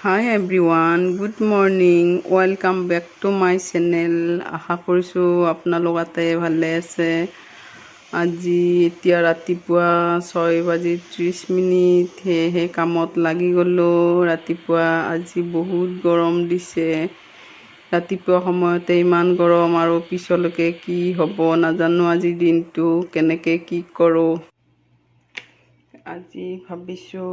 High everyone, good morning, welcome back to my channel. আশা কৰিছোঁ আপোনালোকতে ভালে আছে। আজি এতিয়া ৰাতিপুৱা 6:30 সেয়েহে কামত লাগি গ'লোঁ। ৰাতিপুৱা আজি বহুত গৰম দিছে। ৰাতিপুৱা সময়তে ইমান গৰম আৰু পিছলৈকে কি হ'ব নাজানো। আজিৰ দিনটো কেনেকৈ কি কৰোঁ। আজি ভাবিছোঁ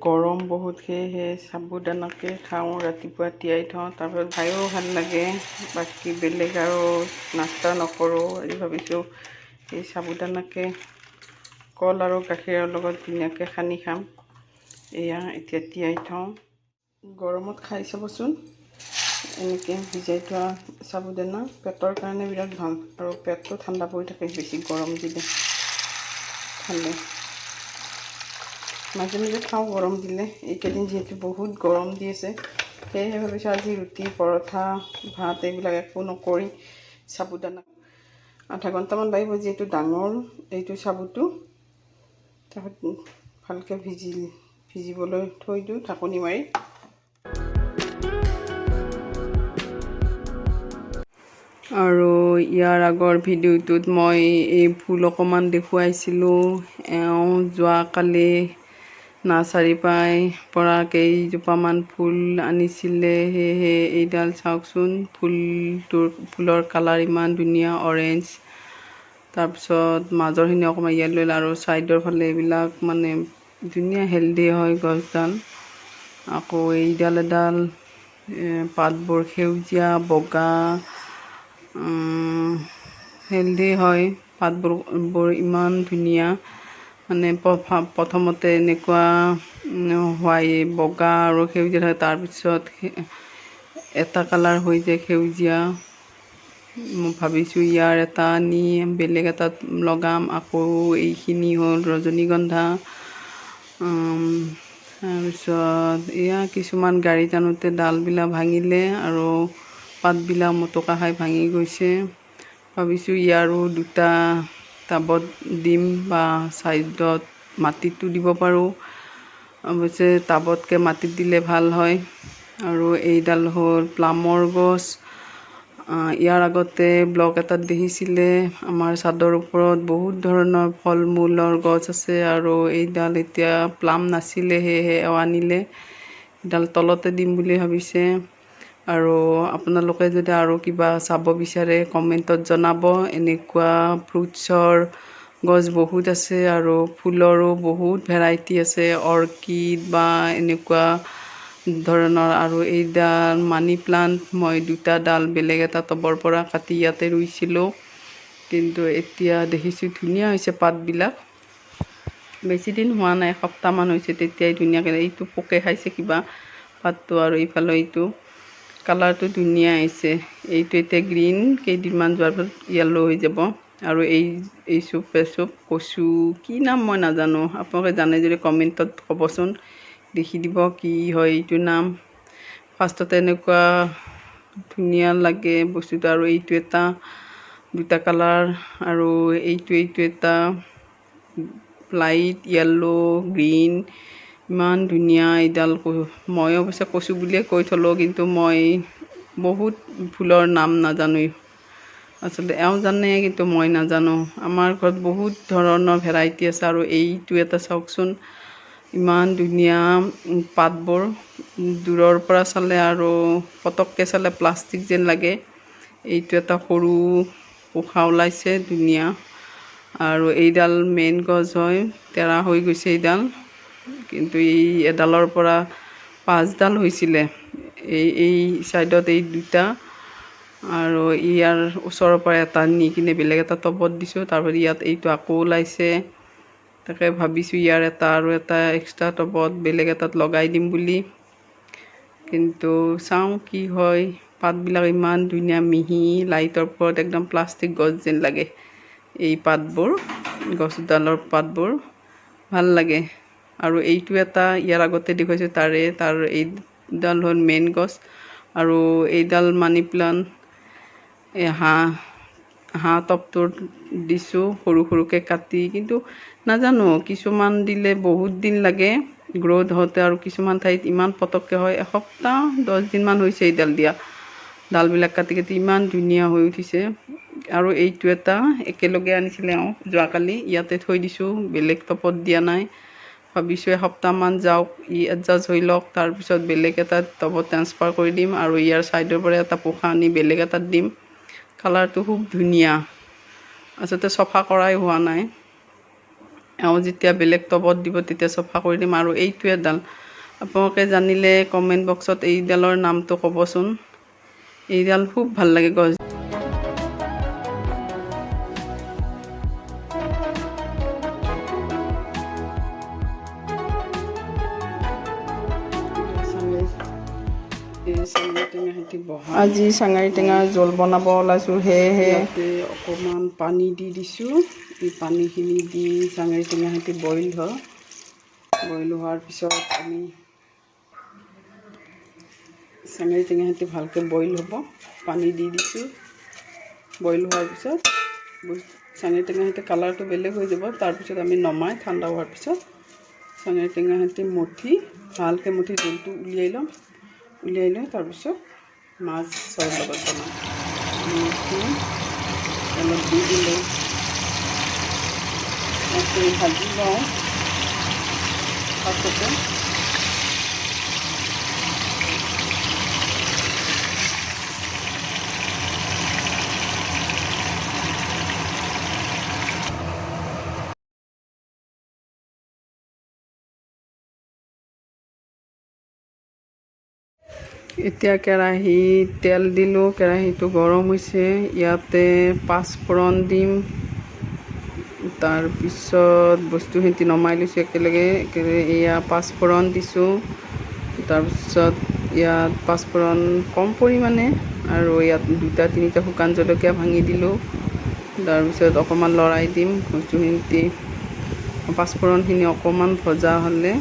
গৰম বহুত, সেয়েহে সাবুদানাকে খাওঁ, ৰাতিপুৱা তিয়াই থওঁ, তাৰপিছত খায়ো ভাল লাগে। বাকী বেলেগ আৰু নাস্তা নকৰোঁ। আজি ভাবিছোঁ এই সাবুদানাকে কল আৰু গাখীৰৰ লগত ধুনীয়াকৈ সানি খাম। এয়া এতিয়া তিয়াই থওঁ। গৰমত খাই চাবচোন, এনেকৈ ভিজাই থোৱা সাবুদানা পেটৰ কাৰণে বিৰাট ভাল আৰু পেটটো ঠাণ্ডা পৰি থাকে বেছি গৰম দিলে খালে। মাজে মাজে খাওঁ গৰম দিলে। এইকেইদিন যিহেতু বহুত গৰম দি আছে, সেয়েহে ভাবিছোঁ আজি ৰুটি, পৰঠা, ভাত এইবিলাক একো নকৰি সাবুদানা আধা ঘণ্টামান লাগিব, যিহেতু ডাঙৰ এইটো সাবুটো। তাৰপিছত ভালকৈ ভিজিবলৈ থৈ দিওঁ ঢাকনি মাৰি। আৰু ইয়াৰ আগৰ ভিডিঅ'টোত মই এই ফুল অকণমান দেখুৱাইছিলোঁ। যোৱাকালি নাৰ্চাৰী পৰা কেইজোপামান ফুল আনিছিলে, সেয়েহে এইডাল চাওকচোন, ফুলৰ কালাৰ ইমান ধুনীয়া, অৰেঞ্জ। তাৰপিছত মাজৰখিনি অকণমান য়েল্ল' আৰু ছাইডৰ ফালে এইবিলাক মানে ধুনীয়া হেল্ডি হয় গছডাল। আকৌ এইডাল এডাল পাতবোৰ সেউজীয়া বগা, হেল্ডি হয় পাতবোৰ ইমান ধুনীয়া। মানে প্ৰথমতে এনেকুৱা বগা আৰু সেউজীয়া থাকে, তাৰপিছত এটা কালাৰ হৈ যায় সেউজীয়া। মই ভাবিছোঁ ইয়াৰ এটা আনি বেলেগ এটাত লগাম। আকৌ এইখিনি হ'ল ৰজনীগন্ধা। তাৰপিছত এয়া কিছুমান গাড়ীত আনোতে ডালবিলাক ভাঙিলে আৰু পাতবিলাক মটকা খাই ভাঙি গৈছে। ভাবিছোঁ ইয়াৰো দুটা টাবত দিম বা ছাইডত মাটিতো দিব পাৰোঁ। অৱশ্যে টাবতকৈ মাটিত দিলে ভাল হয়। আৰু এইডাল হ'ল প্লামৰ গছ। ইয়াৰ আগতে ব্লগ এটাত দেখিছিলে, আমাৰ ছাদৰ ওপৰত বহুত ধৰণৰ ফল মূলৰ গছ আছে আৰু এইডাল এতিয়া প্লাম নাছিলে, সেয়েহে আনিলে। এইডাল তলতে দিম বুলি ভাবিছে। আৰু আপোনালোকে যদি আৰু কিবা চাব বিচাৰে কমেণ্টত জনাব। এনেকুৱা ফ্ৰুটছৰ গছ বহুত আছে আৰু ফুলৰো বহুত ভেৰাইটি আছে, অৰ্কিড বা এনেকুৱা ধৰণৰ। আৰু এইডাল মানি প্লাণ্ট মই দুটা ডাল বেলেগ এটা টবৰ পৰা কাটি ইয়াতে ৰুইছিলোঁ, কিন্তু এতিয়া দেখিছোঁ ধুনীয়া হৈছে পাতবিলাক। বেছি দিন হোৱা নাই, এসপ্তাহমান হৈছে, তেতিয়াই ধুনীয়াকৈ এইটো পোকে খাইছে কিবা পাতটো, আৰু এইফালে এইটো কালাৰটো ধুনীয়া আহিছে। এইটো এতিয়া গ্ৰীণ, কেইদিনমান যোৱাৰ পিছত য়েল্ল' হৈ যাব। আৰু এই চুপ কচু, কি নাম মই নাজানো, আপোনালোকে জানে যদি কমেণ্টত ক'বচোন, লিখি দিব কি হয় এইটো নাম। ফাৰ্ষ্টতে এনেকুৱা ধুনীয়া লাগে বস্তুটো, আৰু এইটো এটা দুটা কালাৰ, আৰু এইটো এটা লাইট য়েল্ল' গ্ৰীণ, ইমান ধুনীয়া। এইডাল মই অৱশ্যে কচু বুলিয়ে কৈ থলোঁ, কিন্তু মই বহুত ফুলৰ নাম নাজানো। আচলতে এওঁ জানে, কিন্তু মই নাজানো। আমাৰ ঘৰত বহুত ধৰণৰ ভেৰাইটি আছে। আৰু এইটো এটা চাওকচোন, ইমান ধুনীয়া পাতবোৰ। দূৰৰ পৰা চালে আৰু পটককৈ চালে প্লাষ্টিক যেন লাগে। এইটো এটা সৰু পোখা ওলাইছে, ধুনীয়া। আৰু এইডাল মেইন গছ হয়, তেৰা হৈ গৈছে এইডাল, কিন্তু এই এডালৰ পৰা 5ডাল হৈছিলে। এই ছাইডত এই দুটা, আৰু ইয়াৰ ওচৰৰ পৰা এটা নি কিনে বেলেগ এটা টবত দিছোঁ। তাৰপিছত ইয়াত এইটো আকৌ ওলাইছে। তাকে ভাবিছোঁ ইয়াৰ এটা আৰু এটা এক্সট্ৰা টবত বেলেগ এটাত লগাই দিম বুলি, কিন্তু চাওঁ কি হয়। পাতবিলাক ইমান ধুনীয়া মিহি, লাইটৰ ওপৰত একদম প্লাষ্টিক গছ যেন লাগে। এই পাতবোৰ, গছডালৰ পাতবোৰ ভাল লাগে। আৰু এইটো এটা ইয়াৰ আগতে দেখুৱাইছোঁ, তাৰ এইডাল হ'ল মেইন গছ। আৰু এইডাল মানি প্লাণ্ট এই হাঁহ টবটোত দিছোঁ সৰু সৰুকৈ কাটি, কিন্তু নাজানো কিছুমান দিলে বহুত দিন লাগে গ্ৰ'থ হওঁতে আৰু কিছুমান ঠাইত ইমান পটককৈ হয়, এসপ্তাহ 10 দিনমান হৈছে এইডাল দিয়া। ডালবিলাক কাটি কাটি ইমান ধুনীয়া হৈ উঠিছে। আৰু এইটো এটা একেলগে আনিছিলে যোৱাকালি, ইয়াতে থৈ দিছোঁ, বেলেগ টপত দিয়া নাই। ভাবিছোঁ এসপ্তাহমান যাওক, ই এডজাষ্ট হৈ লওক, তাৰপিছত বেলেগ এটা টপত ট্ৰান্সফাৰ কৰি দিম আৰু ইয়াৰ ছাইডৰ পৰা এটা পোখা আনি বেলেগ এটাত দিম। কালাৰটো খুব ধুনীয়া, আচলতে চফা কৰাই হোৱা নাই। যেতিয়া বেলেগ টপত দিব তেতিয়া চফা কৰি দিম। আৰু এইটো এডাল আপোনালোকে জানিলে কমেণ্ট বক্সত এইডালৰ নামটো ক'বচোন। এইডাল খুব ভাল লাগে গছ। আজি চাঙাৰী টেঙাৰ জোল বনাব ওলাইছোঁ, সেয়েহে অকণমান পানী দি দিছোঁ। এই পানীখিনি দি চাঙাৰী টেঙাহঁতি বইল হোৱাৰ পিছত আমি চাঙাৰী টেঙাহঁতি ভালকৈ বইল হ'ব, পানী দি দিছোঁ। বইল হোৱাৰ পিছত চাঙাৰী টেঙাহঁতি কালাৰটো বেলেগ হৈ যাব। তাৰপিছত আমি নমাই ঠাণ্ডা হোৱাৰ পিছত চাঙাৰী টেঙাহঁতি ভালকৈ মঠি জোলটো উলিয়াই লৈ তাৰপিছত মাছৰ লগত বনাম। অলপ দি দিলোঁ, মাছখিনি ভাজি লওঁ পাছতে। এতিয়া কেৰাহীত তেল দিলোঁ, কেৰাহীটো গৰম হৈছে। ইয়াতে পাঁচফোৰণ দিম, তাৰপিছত বস্তুখিনি নমাই লৈছোঁ একেলগে। এয়া পাঁচফোৰণ দিছোঁ, তাৰপিছত ইয়াত পাঁচফোৰণ কম পৰিমাণে, আৰু ইয়াত 2-3টা শুকান জলকীয়া ভাঙি দিলোঁ। তাৰপিছত অকণমান লৰাই দিম বস্তুখিনি। পাঁচফোৰণখিনি অকণমান ভজা হ'লে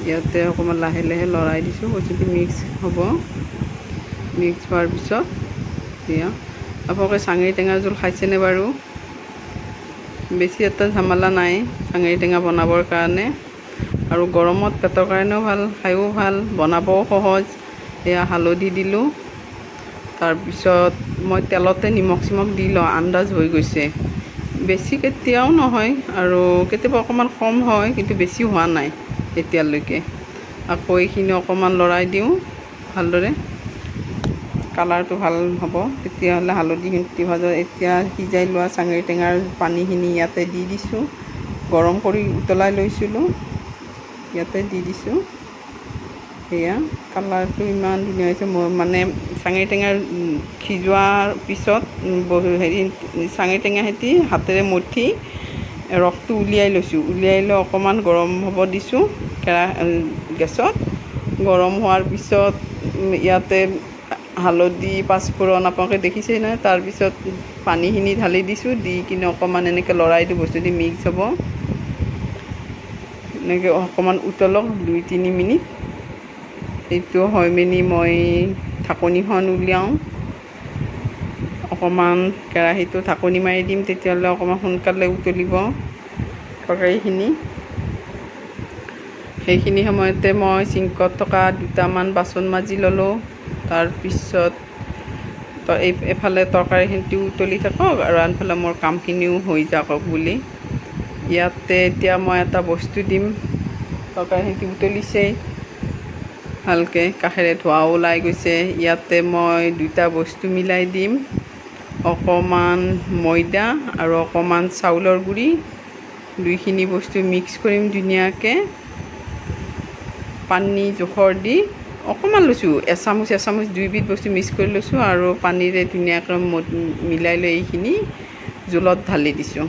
ইয়াতে অকণমান লাহে লাহে লৰাই দিছোঁ, বস্তুটো মিক্স হ'ব। মিক্স হোৱাৰ পিছত এয়া আপোনালোকে চাঙাৰী টেঙাৰ জোল খাইছেনে বাৰু? বেছি এটা ঝামেলা নাই চাঙাৰী টেঙা বনাবৰ কাৰণে, আৰু গৰমত পেটৰ কাৰণেও ভাল, খায়ো ভাল, বনাবও সহজ। এয়া হালধি দিলোঁ, তাৰপিছত মই তেলতে নিমখ চিমখ দি লওঁ, আন্দাজ হৈ গৈছে। বেছি কেতিয়াও নহয়, আৰু কেতিয়াবা অকণমান কম হয়, কিন্তু বেছি হোৱা নাই এতিয়ালৈকে। আকৌ এইখিনি অকণমান লৰাই দিওঁ ভালদৰে, কালাৰটো ভাল হ'ব তেতিয়াহ'লে। হালধিখিনি ভাজা, এতিয়া সিজাই লোৱা চাঙাৰী টেঙাৰ পানীখিনি ইয়াতে দি দিছোঁ। গৰম কৰি উতলাই লৈছিলোঁ, ইয়াতে দি দিছোঁ। সেয়া কালাৰটো ইমান ধুনীয়া হৈছে। মই মানে চাঙাৰী টেঙাৰ সিজোৱাৰ পিছত চাঙাৰী টেঙাহেঁতি হাতেৰে মঠি ৰসটো উলিয়াই লৈছোঁ। উলিয়াই লৈ অকণমান গৰম হ'ব দিছোঁ গেছত। গৰম হোৱাৰ পিছত ইয়াতে হালধি, পাঁচফোৰণ আপোনালোকে দেখিছেই নহয়। তাৰপিছত পানীখিনি ঢালি দিছোঁ, দি কিনে অকণমান এনেকৈ লৰাই দিওঁ, বস্তুটো মিক্স হ'ব। এনেকৈ অকণমান উতলক 2-3 মিনিট। এইটো হয় মেলি মই ঢাকনিখন উলিয়াওঁ, অকণমান কেৰাহীটো ঢাকনি মাৰি দিম, তেতিয়াহ'লে অকণমান সোনকালে উতলিব তৰকাৰীখিনি। সেইখিনি সময়তে মই চিংকত থকা 2টামান বাচন মাজি ল'লোঁ। তাৰপিছত এফালে তৰকাৰীখিনিও উতলি থাকক আৰু আনফালে মোৰ কামখিনিও হৈ যাওক বুলি। ইয়াতে এতিয়া মই এটা বস্তু দিম, তৰকাৰীখিনি উতলিছেই ভালকৈ, কাষেৰে ধোঁৱাও ওলাই গৈছে। ইয়াতে মই 2টা বস্তু মিলাই দিম, অকণমান ময়দা আৰু অকণমান চাউলৰ গুড়ি। দুইখিনি বস্তু মিক্স কৰিম ধুনীয়াকৈ, পানী জোখৰ দি অকণমান লৈছোঁ, এচামুচ দুইবিধ বস্তু মিক্স কৰি লৈছোঁ, আৰু পানীৰে ধুনীয়াকৈ মিলাই লৈ এইখিনি জোলত ঢালি দিছোঁ।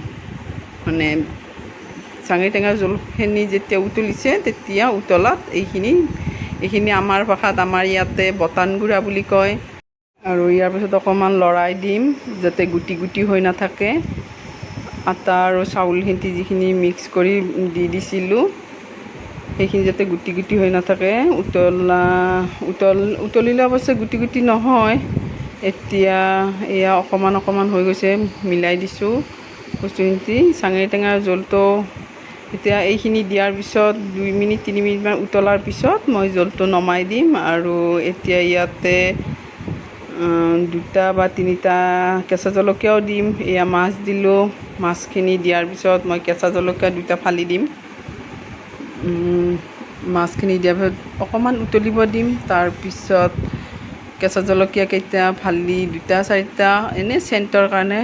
মানে চাঙাৰী টেঙাৰ জোলখিনি যেতিয়া উতলিছে, তেতিয়া উতলাত এইখিনি আমাৰ ভাষাত, আমাৰ ইয়াতে বটান গুড়া বুলি কয়। আৰু ইয়াৰ পিছত অকণমান লৰাই দিম যাতে গুটি গুটি হৈ নাথাকে। আটা আৰু চাউলখিনি যিখিনি মিক্স কৰি দি দিছিলোঁ, সেইখিনি যাতে গুটি গুটি হৈ নাথাকে। উতলিলে অৱশ্যে গুটি গুটি নহয়। এতিয়া এয়া অকণমান হৈ গৈছে, মিলাই দিছোঁ বস্তুখিনি। চাঙাৰী টেঙাৰ জোলটো এতিয়া এইখিনি দিয়াৰ পিছত 2 মিনিট 3 মিনিটমান উতলাৰ পিছত মই জোলটো নমাই দিম। আৰু এতিয়া ইয়াতে 2টা বা 3টা কেঁচা জলকীয়াও দিম। এয়া মাছ দিলোঁ, মাছখিনি দিয়াৰ পিছত মই কেঁচা জলকীয়া 2টা ফালি দিম। মাছখিনি দিয়াৰ পিছত অকণমান উতলিব দিম। তাৰপিছত কেঁচা জলকীয়াকেইটা ফালি 2টা 4টা এনেই চেণ্টৰ কাৰণে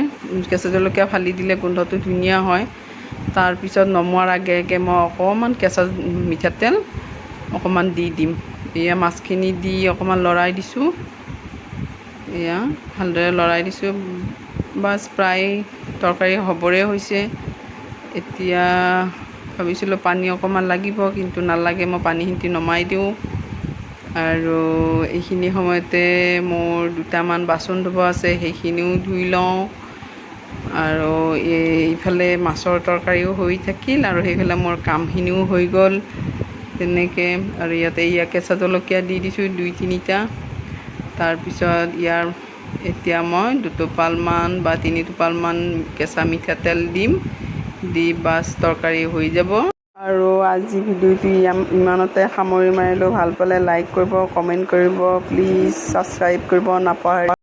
কেঁচা জলকীয়া ফালি দিলে গোন্ধটো ধুনীয়া হয়। তাৰপিছত নমোৱাৰ আগে আগে মই অকণমান কেঁচা মিঠাতেল অকণমান দি দিম। এয়া মাছখিনি দি অকণমান লৰাই দিছোঁ। এয়া ভালদৰে লৰাই দিছোঁ। বাছ প্ৰায় তৰকাৰী হ'বৰে হৈছে। এতিয়া ভাবিছিলোঁ পানী অকণমান লাগিব, কিন্তু নালাগে, মই পানীখিনি নমাই দিওঁ। আৰু এইখিনি সময়তে মোৰ 2টামান বাচন ধুব আছে, সেইখিনিও ধুই লওঁ। আৰু এইফালে মাছৰ তৰকাৰীও হৈ থাকিল আৰু সেইফালে মোৰ কামখিনিও হৈ গ'ল তেনেকৈ। আৰু ইয়াতে কেঁচা জলকীয়া দি দিছোঁ 2-3টা। তাৰপিছত এতিয়া মই 2 টোপালমান বা 3 টোপালমান কেঁচা মিঠাতেল দিম। দি বাছ তৰকাৰী হৈ যাব। আৰু আজি ভিডিঅ'টো ইমানতে সামৰি মাৰিলোঁ। ভাল পালে লাইক কৰিব, কমেণ্ট কৰিব, প্লিজ ছাবস্ক্ৰাইব কৰিব নাপাহৰিব।